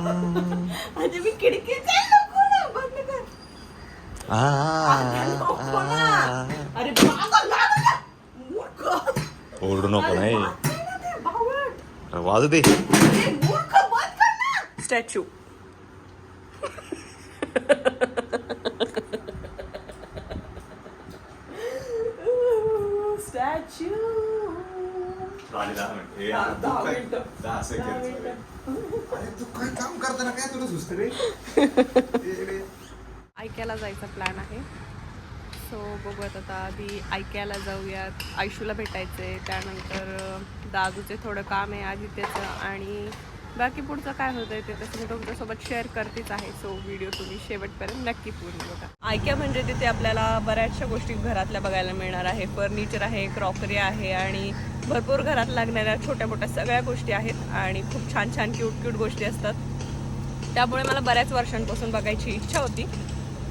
म्हणजे मी खिडकीचे नको ना, बंद कर. नको ना. अरे पागल झालं का? मूर्ख. ओरडू नको अरे नाही वाचतंय ना ते, बावळट. वाजू दे. अरे मूर्ख, बंद कर ना. स्टॅच्यू. स्टॅच्यू. 10 मिनिट. 10 मिनिटं. 10 सेकंद. अरे तू काय काम करताना काय तुला सुचत रे? ऐक्याला जायचा प्लॅन आहे. सो बघूयात आता. आधी ऐक्याला जाऊयात, आयशूला भेटायचंय. त्यानंतर दादूचे थोडं काम आहे आधी त्याचं, आणि बाकी पुढचं काय होतंय ते तसं मी तुमच्यासोबत शेअर करतेच आहे. सो व्हिडिओ तुम्ही शेवटपर्यंत नक्की पूर्ण बघा. ऐक्या म्हणजे तिथे आपल्याला बऱ्याचशा गोष्टी घरातल्या बघायला मिळणार आहे. फर्निचर आहे, क्रॉकरी आहे, आणि भरपूर घरात लागणाऱ्या छोट्या मोठ्या सगळ्या गोष्टी आहेत, आणि खूप छान छान क्यूट गोष्टी असतात. त्यामुळे मला बऱ्याच वर्षांपासून बघायची इच्छा होती,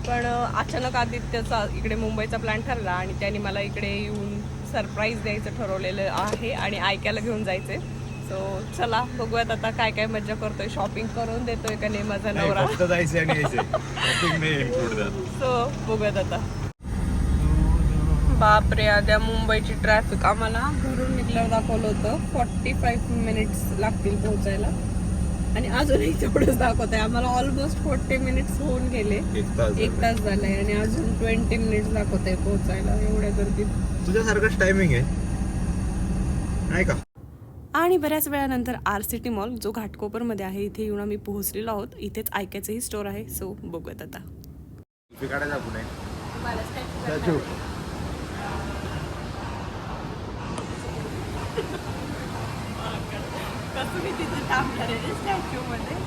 पण अचानक आदित्यचा इकडे मुंबईचा प्लॅन ठरला आणि त्याने मला इकडे येऊन सरप्राईज द्यायचं ठरवलेलं आहे आणि ऐकायला घेऊन जायचे. सो चला बघूयात आता काय काय मज्जा करतोय. शॉपिंग करून देतोय का नाही माझा नवरा. फक्त जायचं आणि यायचं. शॉपिंग नाही include त्यात. सो बघूयात आता. बापरे, आद्या मुंबईची ट्रॅफिक आम्हाला घरून निघल्यावर दाखवलं होतं 45 मिनिट्स लागतील पोहोचायला, आणि अजूनही तेवढंच दाखवत आहे. आम्हाला ऑलमोस्ट 40 मिनिट्स होऊन गेले. 1 तास झालाय आणि अजून 20 मिनिट्स दाखवत आहे पोहोचायला एवढ्या गर्दीत. तुझ्यासारखंच टायमिंग आहे नाही का? आणि बऱ्याच वेळानंतर RCT मॉल जो घाटकोपरमध्ये आहे इथे येऊन आम्ही पोहोचलेलो आहोत. इथेच ऐकायचंही स्टोर आहे. सो बघूयात आता. काढायचा पुणे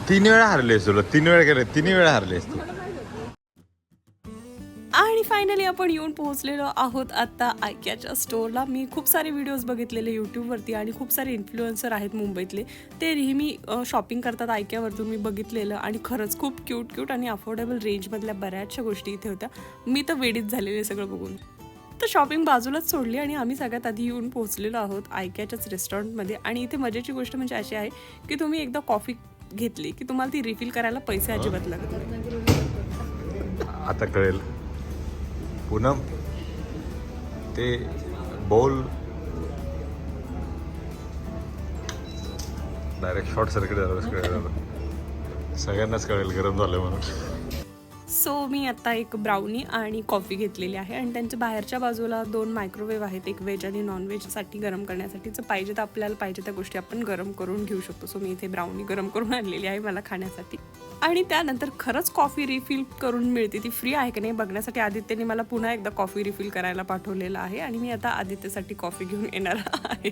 तीन वेळा हरलेस तुला. 3 वेळा केले. 3 वेळा हरलेस तू. आणि फायनली आपण येऊन पोहोचलेलो आहोत आता ऐक्याच्या स्टोअरला. मी खूप सारे व्हिडिओज बघितलेले यूट्यूबवरती, आणि खूप सारे इन्फ्लुएन्सर आहेत मुंबईतले, ते नेहमी शॉपिंग करतात ऐक्यावरतून. मी बघितलेलं, आणि खरंच खूप क्यूट आणि अफोर्डेबल रेंजमधल्या बऱ्याचशा गोष्टी इथे होत्या. मी तर वेडीच झालेले सगळं बघून. तर शॉपिंग बाजूलाच सोडली आणि आम्ही सगळ्यात आधी येऊन पोहोचलेलो आहोत ऐक्याच्याच रेस्टॉरंटमध्ये. आणि इथे मजेची गोष्ट म्हणजे अशी आहे की तुम्ही एकदा कॉफी घेतली की तुम्हाला ती रिफिल करायला पैसे अजिबात लागत नाही. आता कळेल पूनम. ते बॉल डायरेक्ट शॉर्ट सर्किट झालं. सगळ्यांनाच कळेल गरम झालं म्हणून. सो मी आता एक ब्राउनी आणि कॉफी घेतलेली आहे, आणि त्यांच्या बाहेरच्या बाजूला 2 मायक्रोवेव्ह आहेत, एक व्हेज आणि नॉन व्हेजसाठी गरम करण्यासाठी. जर पाहिजे तर आपल्याला पाहिजे त्या गोष्टी आपण गरम करून घेऊ शकतो. सो मी इथे ब्राउनी गरम करून आणलेली आहे मला खाण्यासाठी. आणि त्यानंतर खरंच कॉफी रिफिल करून मिळते, ती फ्री आहे की नाही बघण्यासाठी आदित्यने मला पुन्हा एकदा कॉफी रिफिल करायला पाठवलेलं आहे, आणि मी आता आदित्यसाठी कॉफी घेऊन येणार आहे.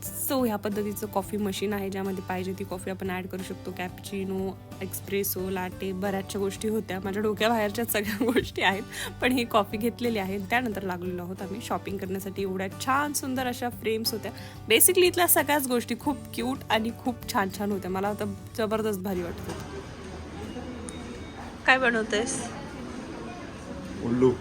सो ह्या पद्धतीचं कॉफी मशीन आहे, ज्यामध्ये पाहिजे ती कॉफी आपण ॲड करू शकतो. कॅपचिनो, एक्सप्रेसो, लाटे, बऱ्याचशा गोष्टी होत्या. माझ्या डोक्याबाहेरच्या सगळ्या गोष्टी आहेत, पण ही कॉफी घेतलेली आहे. त्यानंतर लागलेलो आहोत आम्ही शॉपिंग करण्यासाठी. एवढ्या छान सुंदर अशा फ्रेम्स होत्या. बेसिकली इथल्या सगळ्याच गोष्टी खूप क्यूट आणि खूप छान छान होत्या. मला आता जबरदस्त भारी वाटत होतं. काय बनवतेस? उल्लू.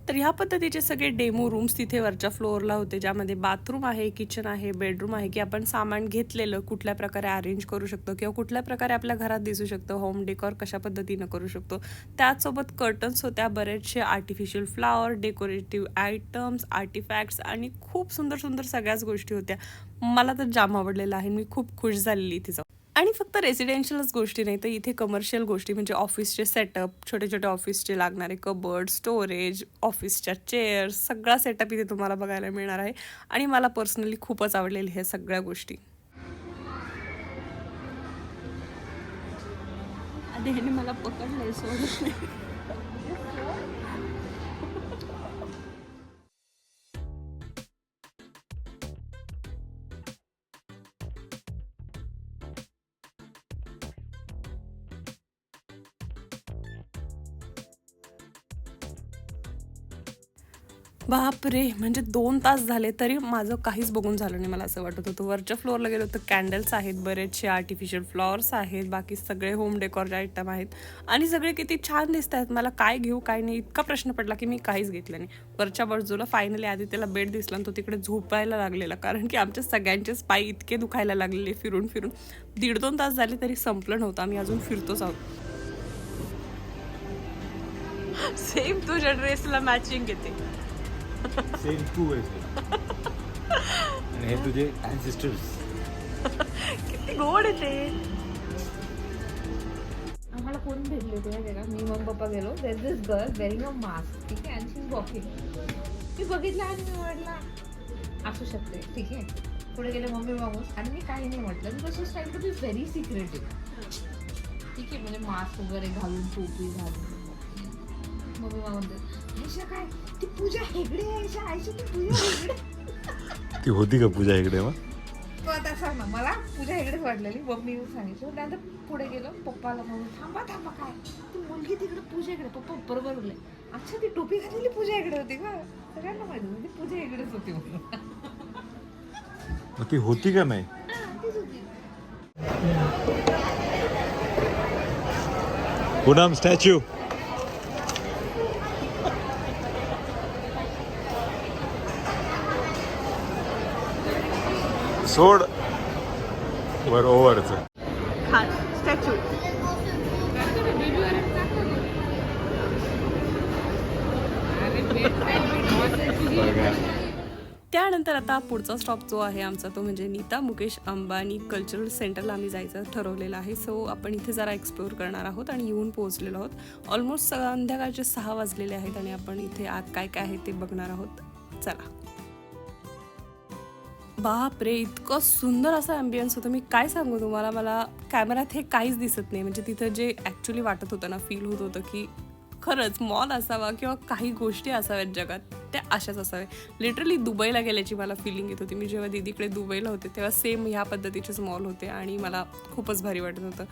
तर ह्या पद्धतीचे सगळे डेमो रूम्स तिथे वरच्या फ्लोअरला होते, ज्यामध्ये बाथरूम आहे, किचन आहे, बेडरूम आहे, की आपण सामान घेतलेलं कुठल्या प्रकारे अरेंज करू शकतो किंवा कुठल्या प्रकारे आपल्या घरात दिसू शकतं, होम डेकोर कशा पद्धतीनं करू शकतो. त्याचसोबत कर्टन्स होत्या, बरेचसे artificial flower, decorative items, artefacts, आणि खूप सुंदर सुंदर सगळ्याच गोष्टी होत्या. मला तर जाम आवडलेलं आहे. मी खूप खुश झालेली इथे जाऊन. आणि फक्त रेसिडेन्शियलच गोष्टी नाही, तर इथे कमर्शियल गोष्टी म्हणजे ऑफिसचे सेटअप, छोटे छोटे ऑफिसचे लागणारे कबर्ड, स्टोरेज, ऑफिसच्या चेअर्स, सगळा सेटअप इथे तुम्हाला बघायला मिळणार आहे. आणि मला पर्सनली खूपच आवडलेल्या ह्या सगळ्या गोष्टी. आधी ह्याने मला पकडलंय सोडत नाही. बापरे, म्हणजे 2 तास झाले तरी माझं काहीच बघून झालं नाही. मला असं वाटत होतं. वरच्या फ्लोअरला गेलो तर कॅन्डल्स आहेत, बरेचसे आर्टिफिशियल फ्लॉवर्स आहेत, बाकी सगळे होम डेकोरचे आयटम आहेत आणि सगळे किती छान दिसत आहेत. मला काय घेऊ काय नाही इतका प्रश्न पडला की मी काहीच घेतलं नाही. वरच्या बाजूला फायनली आधी त्याला बेड दिसला आणि तो तिकडे झोपायला लागलेला, कारण की आमच्या सगळ्यांचेच पाय इतके दुखायला लागलेले फिरून फिरून. 1.5-2 तास झाले तरी संपलं नव्हतं. आम्ही अजून फिरतोच आहोत. सेम तुझ्या ड्रेसला मॅचिंग येते. सेम टू आणि हे तुझे अँसेस्टर्स. किती गोड आहे ते. आम्हाला कोण भेटले होते माहिती का? मी मम्मी पप्पा गेलो. There this girl wearing a mask, ठीक आहे, अँड शी इज वॉकिंग. मी बघितलं आणि मी म्हटलं असू शकते, ठीक आहे. पुढे गेले मम्मी माणूस आणि मी काही नाही म्हटलं, because she trying to be very secretive, ठीक आहे, म्हणजे मास्क वगैरे घालून, टोपी घालून. मम्मी म्हणते काय ती पूजा हेगडे आहे, आयशी ती पूजा हेगडे. ती होती का पूजा इकडे मग? तो आता सांग ना, मला पूजा हेगडेच वाटलेली. मम्मी सांगितलं. त्यानंतर पुढे गेलो, पप्पाला म्हणून थांबा काय ती मुलगी तिकडे पूजा हेगडे. पप्पा बरोबर बोलले, अच्छा ती टोपी घातलेली पूजा हेगडे होती का? सगळ्यांना माहिती होती ती पूजा हेगडेच होती म्हणून. मग ती होती का नाही? तीच होती. पूनम स्टॅच्यू. सोड वर ओव्हरच. स्टॅच्यू. त्यानंतर आता पुढचा स्टॉप जो आहे आमचा तो म्हणजे नीता मुकेश अंबानी कल्चरल सेंटरला आम्ही जायचं ठरवलेलं आहे. सो आपण इथे जरा एक्सप्लोअर करणार आहोत आणि येऊन पोहोचलेलो आहोत. ऑलमोस्ट संध्याकाळचे 6 वाजलेले आहेत आणि आपण इथे आत काय काय आहे ते बघणार आहोत. चला. बापरे, इतकं सुंदर असं ॲम्बियन्स होतं. मी काय सांगू तुम्हाला, मला कॅमेऱ्यात हे काहीच दिसत नाही. म्हणजे तिथं जे ॲक्च्युली वाटत होतं ना, फील होत होतं की खरंच मॉल असावा किंवा काही गोष्टी असाव्यात जगात, त्या अशाच असाव्या. लिटरली दुबईला गेल्याची मला फिलिंग येत होती. मी जेव्हा दीदीकडे दुबईला होते तेव्हा सेम ह्या पद्धतीचेच मॉल होते आणि मला खूपच भारी वाटत होतं.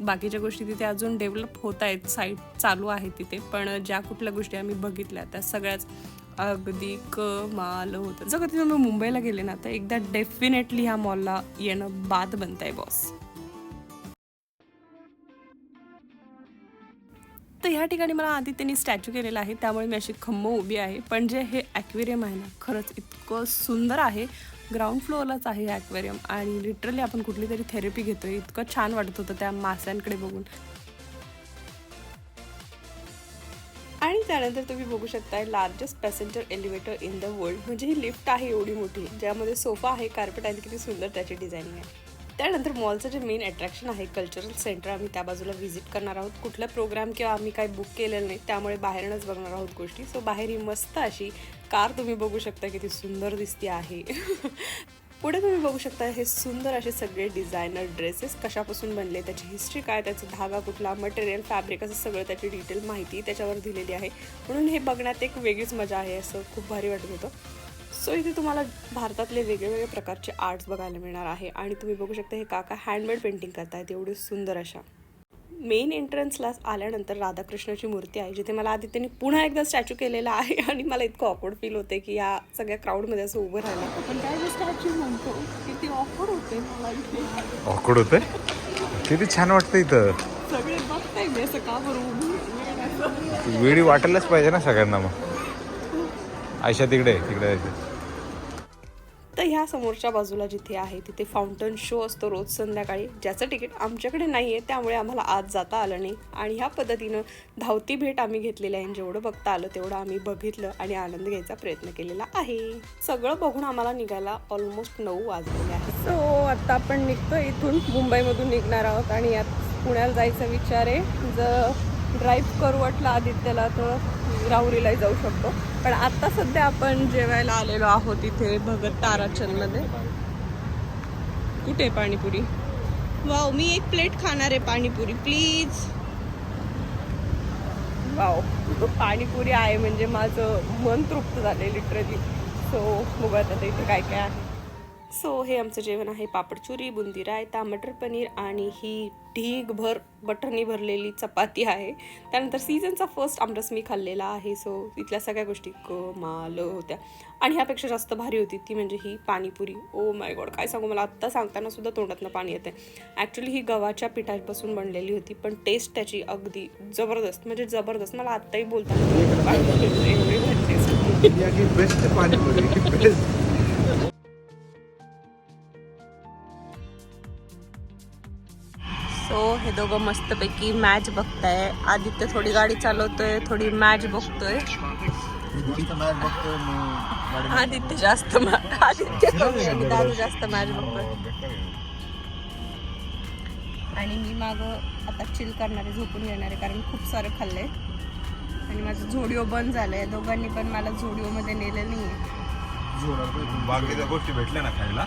बाकीच्या गोष्टी तिथे अजून डेव्हलप होत आहेत, साईट चालू आहे तिथे, पण ज्या कुठल्या गोष्टी आम्ही बघितल्या त्या सगळ्याच अगदी कमाल होतं. जर कधी तुम्ही मुंबईला गेले ना तर एकदा डेफिनेटली ह्या मॉलला येणं बाद बनतंय बॉस. तर ह्या ठिकाणी मला आधी त्यांनी स्टॅच्यू केलेला आहे त्यामुळे मी अशी खंम उभी आहे. पण जे हे ॲक्वेरियम आहे ना, खरंच इतकं सुंदर आहे. ग्राउंड फ्लोअरलाच आहे हे ॲक्वेरियम आणि लिटरली आपण कुठली तरी थेरपी घेतोय. इतकं छान वाटत होतं त्या माशांकडे बघून. आणि त्यानंतर तुम्ही बघू शकता largest passenger elevator in the world. म्हणजे ही लिफ्ट आहे एवढी मोठी, ज्यामध्ये सोफा आहे, कार्पेट आहे, किती सुंदर त्याची डिझाईनिंग आहे. त्यानंतर मॉलचं जे मेन अट्रॅक्शन आहे कल्चरल सेंटर, आम्ही त्या बाजूला व्हिजिट करणार आहोत. कुठला प्रोग्राम किंवा आम्ही काही बुक केलेलं नाही त्यामुळे बाहेरनंच बघणार आहोत गोष्टी. सो बाहेर ही मस्त अशी कार तुम्ही बघू शकता किती सुंदर दिसते आहे. पुढे तुम्ही बघू शकता हे सुंदर असे सगळे डिझायनर ड्रेसेस कशापासून बनले, त्याची हिस्ट्री काय, त्याचा धागा कुठला, मटेरियल, फॅब्रिक, असं सगळं त्याची डिटेल माहिती त्याच्यावर दिलेली आहे. म्हणून हे बघण्यात एक वेगळीच मजा आहे, असं खूप भारी वाटत होतं. सो इथे तुम्हाला भारतातले वेगवेगळे प्रकारचे आर्ट्स बघायला मिळणार आहे आणि तुम्ही बघू शकता हे काका हँडमेड पेंटिंग करतायत एवढी सुंदर अशा. मेन एंट्रन्सला आल्यानंतर राधाकृष्णाची मूर्ती आहे, जिथे मला आधी त्यांनी पुन्हा एकदा स्टॅच्यू केलेला आहे आणि मला इतकं ऑकवर्ड फील होते की या सगळ्या क्राऊडमध्ये असं उभं राहिलं. पण काय स्टॅच्यू म्हणतो किती ऑकवर्ड होते मला इथे. ऑकवर्ड होते, किती छान वाटतं इथं. सगळे बघताय मी असं का बरोबर वेळी वाटायलाच पाहिजे ना सगळ्यांना. मग आयशा तिकडे तिकडे. तर ह्या समोरच्या बाजूला जिथे आहे तिथे फाउंटन शो असतो रोज संध्याकाळी, ज्याचं तिकीट आमच्याकडे नाही आहे त्यामुळे आम्हाला आज जाता आलं नाही. आणि ह्या पद्धतीनं धावती भेट आम्ही घेतलेली आहे. जेवढं बघता आलं तेवढं आम्ही बघितलं आणि आनंद घ्यायचा प्रयत्न केलेला आहे. सगळं बघून आम्हाला निघायला ऑलमोस्ट 9 वाजलेले आहेत. सो आता आपण निघतो इथून, मुंबईमधून निघणार आहोत आणि यात पुण्याला जायचा विचार आहे. जर ड्राईव्ह करू वाटलं आदित्यला तर राहुरीलाही जाऊ शकतो. पण आता सध्या आपण जेवायला आलेलो आहोत इथे भगत ताराचंदमध्ये. कुठे पाणीपुरी? वाव, मी एक प्लेट खाणार आहे पाणीपुरी प्लीज. वाव, पाणीपुरी आहे म्हणजे माझं मन तृप्त झालंय लिटरली. सो बघूयात आता इथे काय काय आहे. सो हे आमचं जेवण आहे. पापडचुरी, बुंदी रायता, मटर पनीर आणि ही ढीगभर बटरनी भरलेली चपाती आहे. त्यानंतर सीझनचा फर्स्ट आमरस मी खाल्लेला आहे. सो इथल्या सगळ्या गोष्टी कमाल होत्या. आणि ह्यापेक्षा जास्त भारी होती ती म्हणजे ही पाणीपुरी. ओ माय गॉड, काय सांगू, मला आत्ता सांगताना सुद्धा तोंडातनं पाणी येते. ॲक्च्युली ही गव्हाच्या पिठापासून बनलेली होती, पण टेस्ट त्याची अगदी जबरदस्त, म्हणजे जबरदस्त. मला आत्ताही बोलताना एवढी भारी टेस्ट. इंडिया की बेस्ट पाणीपुरी, बेस्ट. सो हे दोघं मस्तपैकी मॅच बघताय. आदित्य थोडी गाडी चालवतोय, थोडी मॅच बघतोय. आदित्य जास्त आणि दारू जास्त मॅच बघतोय. आणि मी मागं आता चिल करणारे, झोपून घेणारे, कारण खूप सारं खाल्लंय आणि माझं झोडिओ बंद झालंय. दोघांनी पण मला झोडिओमध्ये नेलं नाहीये. बाकीच्या गोष्टी भेटल्या ना खायला,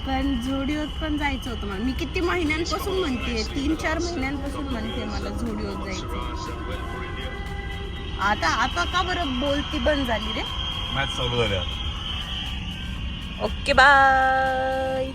पण झोडिओत पण जायचं होतं मला. मी किती महिन्यांपासून म्हणते, 3-4 महिन्यांपासून म्हणते मला झोडिओत जायचं. आता का बरं बोलती बंद झाली रे? मॅच चालू झाल्या. Okay bye.